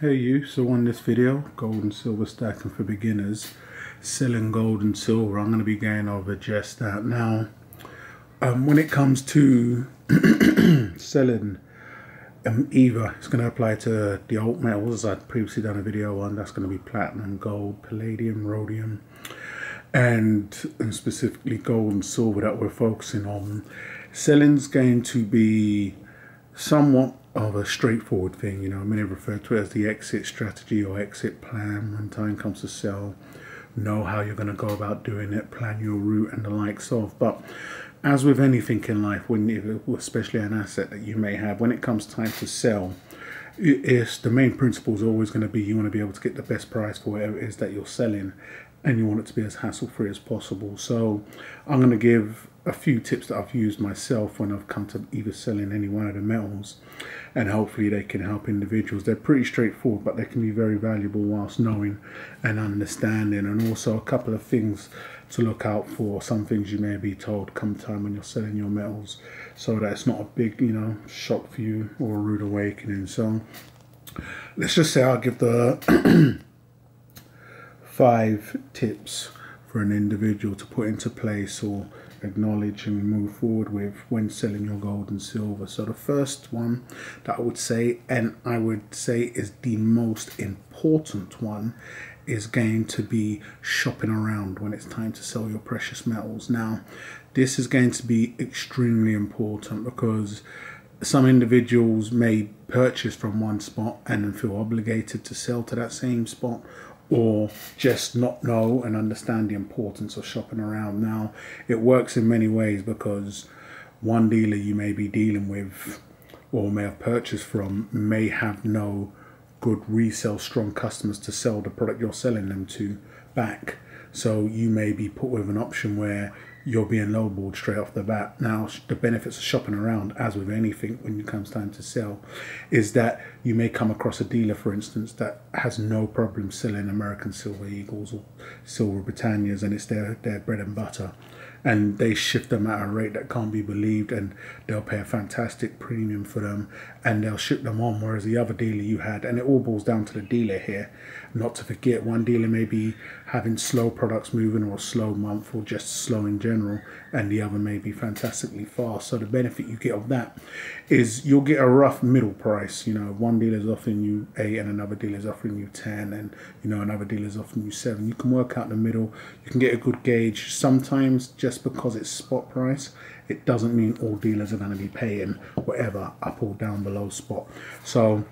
Hey you, so on this video, gold and silver stacking for beginners, selling gold and silver, I'm going to be going over just that. Now, when it comes to selling either, it's going to apply to the alt metals. I'd previously done a video on, that's going to be platinum, gold, palladium, rhodium, and specifically gold and silver that we're focusing on. Selling's going to be somewhat of a straightforward thing, you know. Many refer to it as the exit strategy or exit plan. When time comes to sell, know how you're going to go about doing it, plan your route and the likes of. But as with anything in life, when you, especially an asset that you may have, when it comes time to sell, it's the main principle is always going to be you want to be able to get the best price for whatever it is that you're selling, and you want it to be as hassle-free as possible. So I'm going to give a few tips that I've used myself when I've come to either selling any one of the metals, and hopefully they can help individuals. They're pretty straightforward, but they can be very valuable whilst knowing and understanding. And also a couple of things to look out for, some things you may be told come time when you're selling your metals, so that it's not a big, you know, shock for you or a rude awakening. So let's just say I'll give the 5 tips for an individual to put into place or acknowledge and move forward with when selling your gold and silver. So the first one that I would say, and I would say is the most important one, is going to be shopping around when it's time to sell your precious metals. Now, this is going to be extremely important because some individuals may purchase from one spot and then feel obligated to sell to that same spot, or just not know and understand the importance of shopping around. Now, it works in many ways because one dealer you may be dealing with or may have purchased from may have no good resale strong customers to sell the product you're selling them to back. So you may be put with an option where you're being lowballed straight off the bat. Now, the benefits of shopping around, as with anything when it comes time to sell, is that you may come across a dealer, for instance, that has no problem selling American Silver Eagles or Silver Britannias, and it's their bread and butter. And they shift them at a rate that can't be believed, and they'll pay a fantastic premium for them, and they'll ship them on. Whereas the other dealer you had, and it all boils down to the dealer here, not to forget, one dealer may be having slow products moving or a slow month or just slow in general, and the other may be fantastically fast. So the benefit you get of that is you'll get a rough middle price. You know, one dealer is offering you 8 and another dealer is offering you 10, and you know, another dealer is offering you 7. You can work out the middle. You can get a good gauge. Sometimes just because it's spot price, it doesn't mean all dealers are going to be paying whatever up or down below spot. So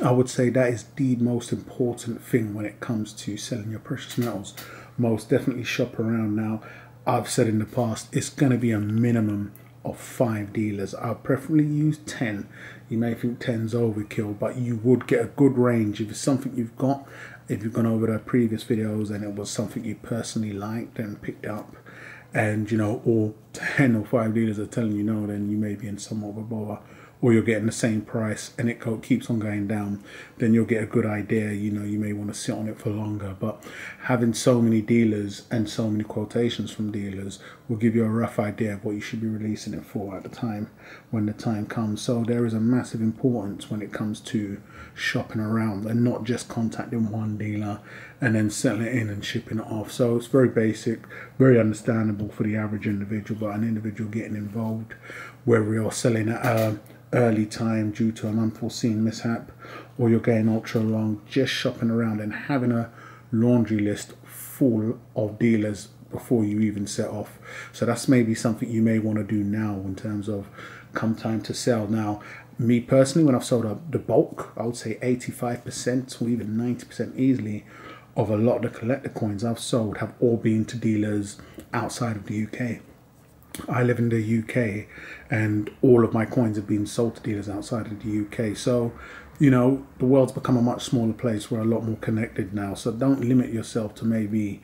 I would say that is the most important thing when it comes to selling your precious metals. Most definitely shop around. Now, I've said in the past, it's going to be a minimum of 5 dealers. I'll preferably use 10. You may think 10's overkill, but you would get a good range. If it's something you've got, if you've gone over the previous videos and it was something you personally liked and picked up, and you know, all 10 or 5 dealers are telling you no, then you may be in somewhat of a bother, or you're getting the same price and it keeps on going down, then you'll get a good idea. You know, you may want to sit on it for longer. But having so many dealers and so many quotations from dealers will give you a rough idea of what you should be releasing it for at the time when the time comes. So there is a massive importance when it comes to shopping around and not just contacting one dealer and then selling it in and shipping it off. So it's very basic, very understandable for the average individual, but an individual getting involved, whether you're selling at a early time due to an unforeseen mishap, or you're going ultra long, just shopping around and having a laundry list full of dealers before you even set off. So that's maybe something you may want to do now in terms of come time to sell. Now, me personally, when I've sold the bulk, I would say 85% or even 90% easily of a lot of the collector coins I've sold have all been to dealers outside of the UK. I live in the UK and all of my coins have been sold to dealers outside of the UK. So, you know, the world's become a much smaller place. We're a lot more connected now. So don't limit yourself to maybe,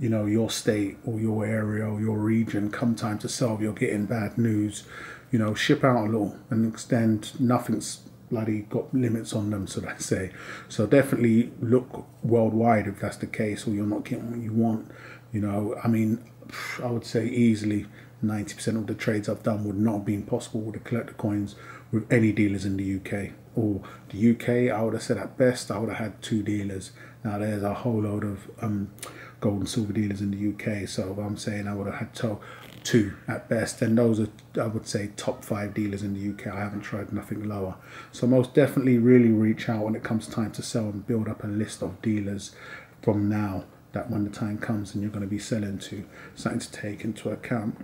you know, your state or your area or your region. Come time to sell, you're getting bad news. You know, ship out a little and extend. Nothing's bloody got limits on them, so to say. So definitely look worldwide if that's the case, or you're not getting what you want. You know, I mean, I would say easily 90% of the trades I've done would not have been possible with the collector coins with any dealers in the UK. Or the UK, I would have said at best, I would have had 2 dealers. Now there's a whole load of gold and silver dealers in the UK, so I'm saying I would have had 2 at best, and those are, I would say, top 5 dealers in the UK. I haven't tried nothing lower. So most definitely really reach out when it comes time to sell and build up a list of dealers from now, that when the time comes and you're going to be selling to, something to take into account.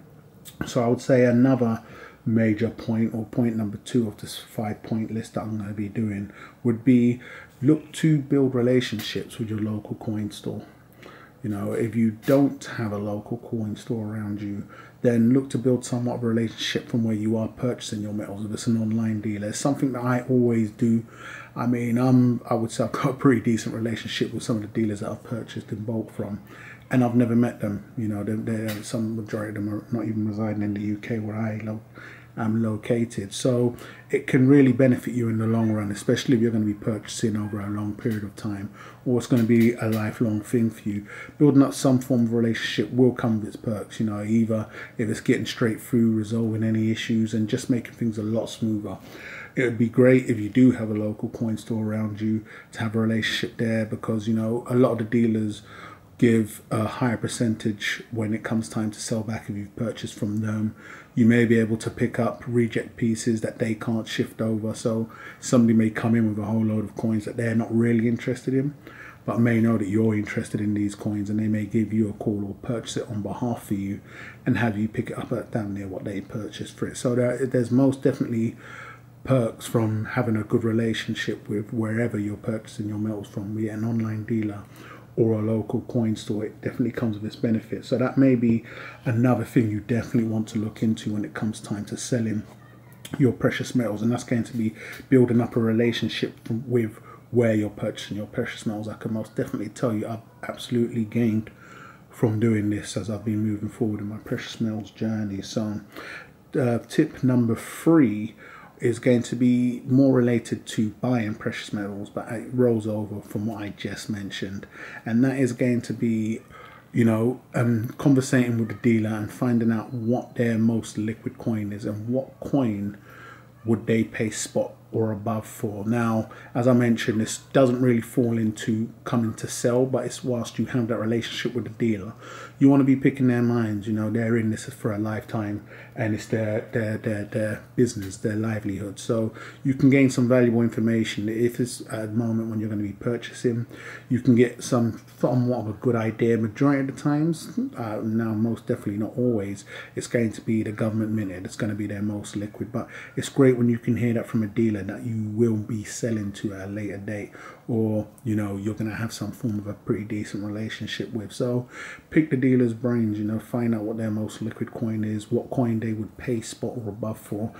So I would say another major point, or point number 2 of this 5-point list that I'm going to be doing, would be look to build relationships with your local coin store. You know, if you don't have a local coin store around you, then look to build somewhat of a relationship from where you are purchasing your metals. If it's an online dealer, it's something that I always do. I mean, I would say I've got a pretty decent relationship with some of the dealers that I've purchased in bulk from, and I've never met them. You know, some majority of them are not even residing in the UK where I am located. So it can really benefit you in the long run, especially if you're going to be purchasing over a long period of time, or it's going to be a lifelong thing for you. Building up some form of relationship will come with its perks, you know, either if it's getting straight through, resolving any issues, and just making things a lot smoother. It would be great if you do have a local coin store around you to have a relationship there, because, you know, a lot of the dealers give a higher percentage when it comes time to sell back if you've purchased from them. You may be able to pick up reject pieces that they can't shift over. So somebody may come in with a whole load of coins that they're not really interested in, but may know that you're interested in these coins, and they may give you a call or purchase it on behalf of you and have you pick it up at damn near what they purchased for it. So there's most definitely perks from having a good relationship with wherever you're purchasing your metals from, be it an online dealer or a local coin store. It definitely comes with its benefits. So that may be another thing you definitely want to look into when it comes time to selling your precious metals, and that's going to be building up a relationship with where you're purchasing your precious metals. I can most definitely tell you I've absolutely gained from doing this as I've been moving forward in my precious metals journey. So tip number 3 is going to be more related to buying precious metals, but it rolls over from what I just mentioned, and that is going to be, you know, conversating with the dealer and finding out what their most liquid coin is and what coin would they pay spot or above for. Now, as I mentioned, this doesn't really fall into coming to sell, but it's whilst you have that relationship with the dealer, you want to be picking their minds. You know, they're in this for a lifetime, and it's their business, their livelihood. So you can gain some valuable information. If it's at a moment when you're going to be purchasing, you can get somewhat of a good idea. Majority of the times, now most definitely not always, it's going to be the government minted. It's going to be their most liquid, but it's great when you can hear that from a dealer that you will be selling to at a later date, or, you know, you're going to have some form of a pretty decent relationship with. So pick the dealer's brains, you know, find out what their most liquid coin is, what coin they would pay spot or above for.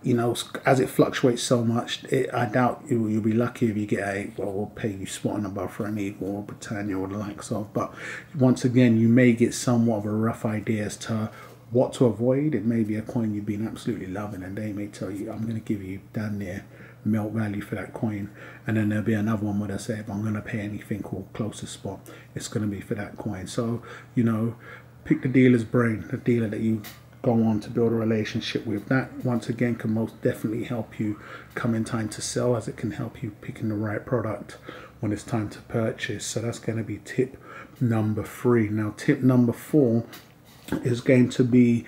You know, as it fluctuates so much, I doubt you'll be lucky if you get we'll pay you spot and above for an Eagle or Britannia or the likes of. But once again, you may get somewhat of a rough idea as to what to avoid. It may be a coin you've been absolutely loving, and they may tell you, I'm going to give you damn near melt value for that coin. And then there'll be another one where they say, if I'm going to pay anything or close to spot, it's going to be for that coin. So, you know, pick the dealer's brain, the dealer that you go on to build a relationship with. That once again can most definitely help you come in time to sell, as it can help you picking the right product when it's time to purchase. So that's going to be tip number 3. Now tip number 4 is going to be,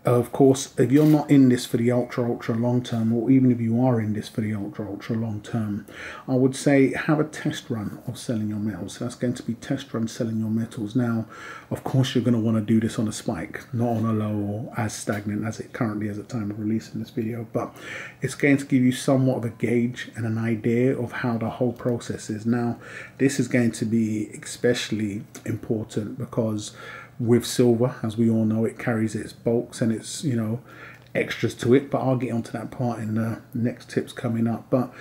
of course, if you're not in this for the ultra long term, or even if you are in this for the ultra long term, I would say have a test run of selling your metals. So that's going to be test run selling your metals. Now, of course, you're going to want to do this on a spike, not on a low or as stagnant as it currently is at the time of releasing this video, but it's going to give you somewhat of a gauge and an idea of how the whole process is. Now, this is going to be especially important because with silver, as we all know, it carries its bulks and its, you know, extras to it, but I'll get onto that part in the next tips coming up. But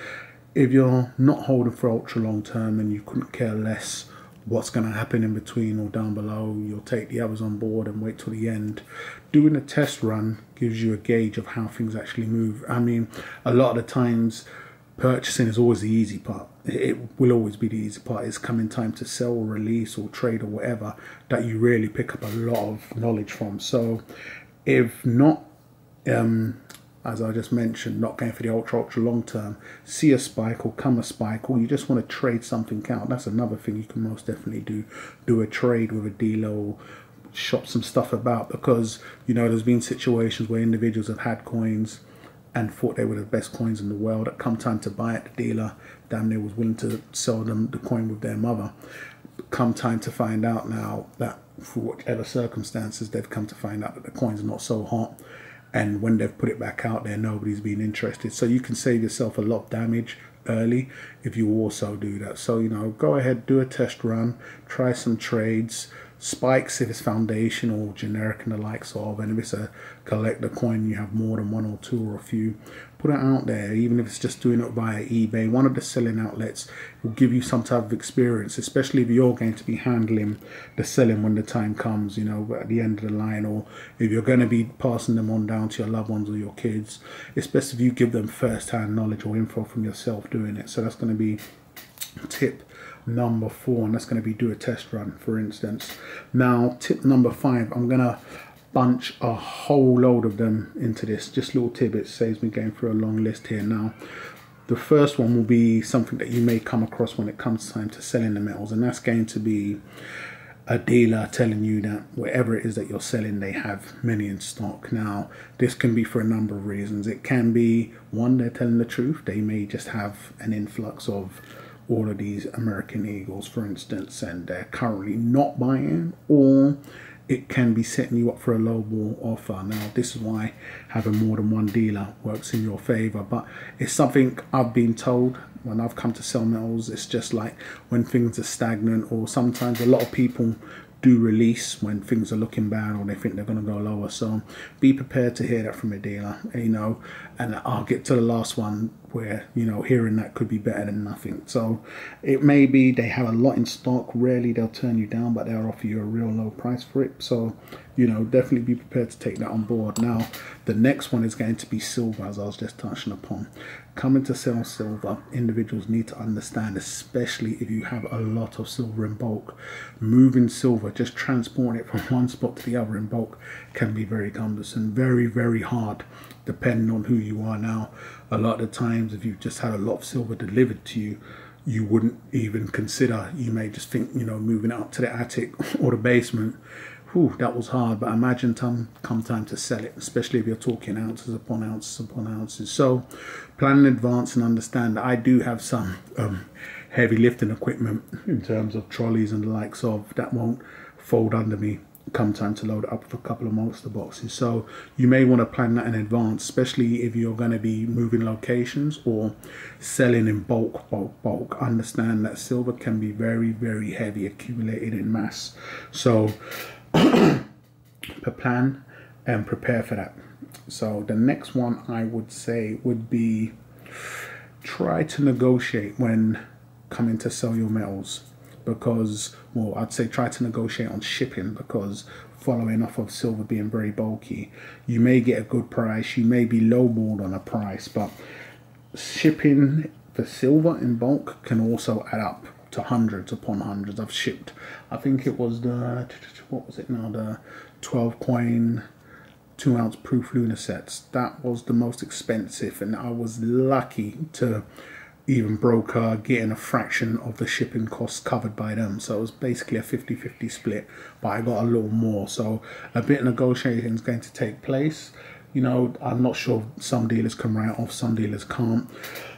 if you're not holding for ultra long term and you couldn't care less what's going to happen in between or down below, you'll take the others on board and wait till the end. Doing a test run gives you a gauge of how things actually move. I mean, a lot of the times purchasing is always the easy part. It will always be the easy part. It's coming time to sell or release or trade or whatever that you really pick up a lot of knowledge from. So if not as I just mentioned, not going for the ultra long term, see a spike or come a spike, or you just want to trade something out, that's another thing you can most definitely do. Do a trade with a dealer or shop some stuff about, because you know there's been situations where individuals have had coins and thought they were the best coins in the world. At come time to buy it, the dealer damn near was willing to sell them the coin with their mother. Come time to find out now that for whatever circumstances, they've come to find out that the coin's not so hot, and when they've put it back out there, nobody's been interested. So you can save yourself a lot of damage early if you also do that. So, you know, go ahead, do a test run, try some trades, spikes if it's foundation or generic and the likes of, and if it's a collector coin, you have more than one or two or a few, put it out there. Even if it's just doing it via eBay, one of the selling outlets will give you some type of experience, especially if you're going to be handling the selling when the time comes, you know, at the end of the line, or if you're going to be passing them on down to your loved ones or your kids. It's best if you give them first-hand knowledge or info from yourself doing it. So that's going to be tip number 4, and that's going to be do a test run, for instance. Now tip number 5, I'm going to bunch a whole load of them into this, just little tidbits, saves me going through a long list here. Now the first one will be something that you may come across when it comes time to selling the metals, and that's going to be a dealer telling you that whatever it is that you're selling, they have many in stock. Now this can be for a number of reasons. It can be, one, they're telling the truth. They may just have an influx of all of these American Eagles, for instance, and they're currently not buying, or it can be setting you up for a lowball offer. Now this is why having more than one dealer works in your favor, but it's something I've been told when I've come to sell metals. It's just like when things are stagnant, or sometimes a lot of people do release when things are looking bad or they think they're going to go lower. So be prepared to hear that from a dealer, you know, and I'll get to the last one where, you know, hearing that could be better than nothing. So it may be they have a lot in stock. Rarely they'll turn you down, but they'll offer you a real low price for it. So, you know, definitely be prepared to take that on board. Now the next one is going to be silver, as I was just touching upon. Coming to sell silver, individuals need to understand, especially if you have a lot of silver in bulk, moving silver, just transporting it from one spot to the other in bulk can be very cumbersome, very, very hard, depending on who you are. Now, a lot of the times, if you just had a lot of silver delivered to you, you wouldn't even consider, you may just think, you know, moving it up to the attic or the basement. Whew, that was hard. But imagine come time to sell it, especially if you're talking ounces upon ounces upon ounces. So plan in advance and understand that I do have some heavy lifting equipment in terms of trolleys and the likes of, that won't fold under me come time to load it up with a couple of monster boxes. So you may want to plan that in advance, especially if you're going to be moving locations or selling in bulk. Understand that silver can be very, very heavy, accumulated in mass. So plan and prepare for that. So the next one I would say would be try to negotiate when coming to sell your metals, because, well, I'd say try to negotiate on shipping, because following off of silver being very bulky, you may get a good price, you may be lowballed on a price, but shipping for silver in bulk can also add up to hundreds upon hundreds. I've shipped, I think it was the, what was it now, the 12 coin 2 ounce proof lunar sets. That was the most expensive, and I was lucky to even broker getting a fraction of the shipping costs covered by them. So it was basically a 50-50 split, but I got a little more. So a bit of negotiating is going to take place. You know, I'm not sure, some dealers can write off, some dealers can't.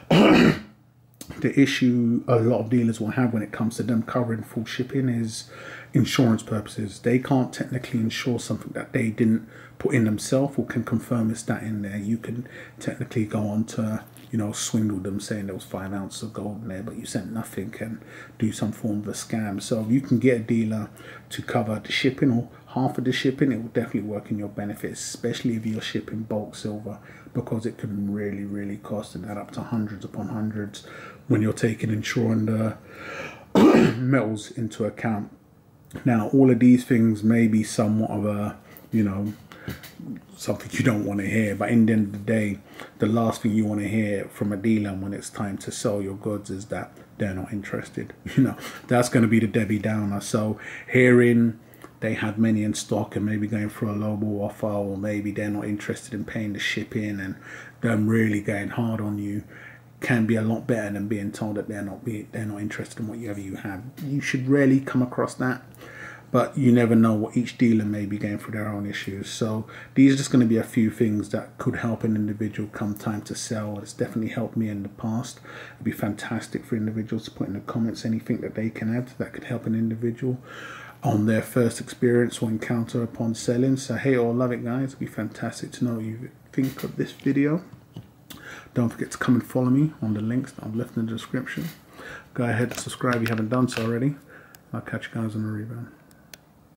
The issue a lot of dealers will have when it comes to them covering full shipping is insurance purposes. They can't technically insure something that they didn't put in themselves or can confirm it's that in there. You can technically go on to, you know, swindle them saying there was 5 ounces of gold in there, but you sent nothing, and do some form of a scam. So if you can get a dealer to cover the shipping or half of the shipping, it will definitely work in your benefit, especially if you're shipping bulk silver, because it can really, really cost, and add up to hundreds upon hundreds when you're taking insuring the metals into account. Now, all of these things may be somewhat of a, you know, something you don't want to hear, but in the end of the day, the last thing you want to hear from a dealer when it's time to sell your goods is that they're not interested. You know, that's going to be the Debbie Downer. So hearing they had many in stock and maybe going for a lowball offer, or maybe they're not interested in paying the shipping, and them really going hard on you can be a lot better than being told that they're not interested in whatever you have. You should rarely come across that, but you never know what each dealer may be going through their own issues. So these are just going to be a few things that could help an individual come time to sell. It's definitely helped me in the past. It'd be fantastic for individuals to put in the comments anything that they can add that could help an individual on their first experience or encounter upon selling. So hate or love it, guys. It'd be fantastic to know what you think of this video. Don't forget to come and follow me on the links that I've left in the description. Go ahead and subscribe if you haven't done so already. I'll catch you guys on the rebound.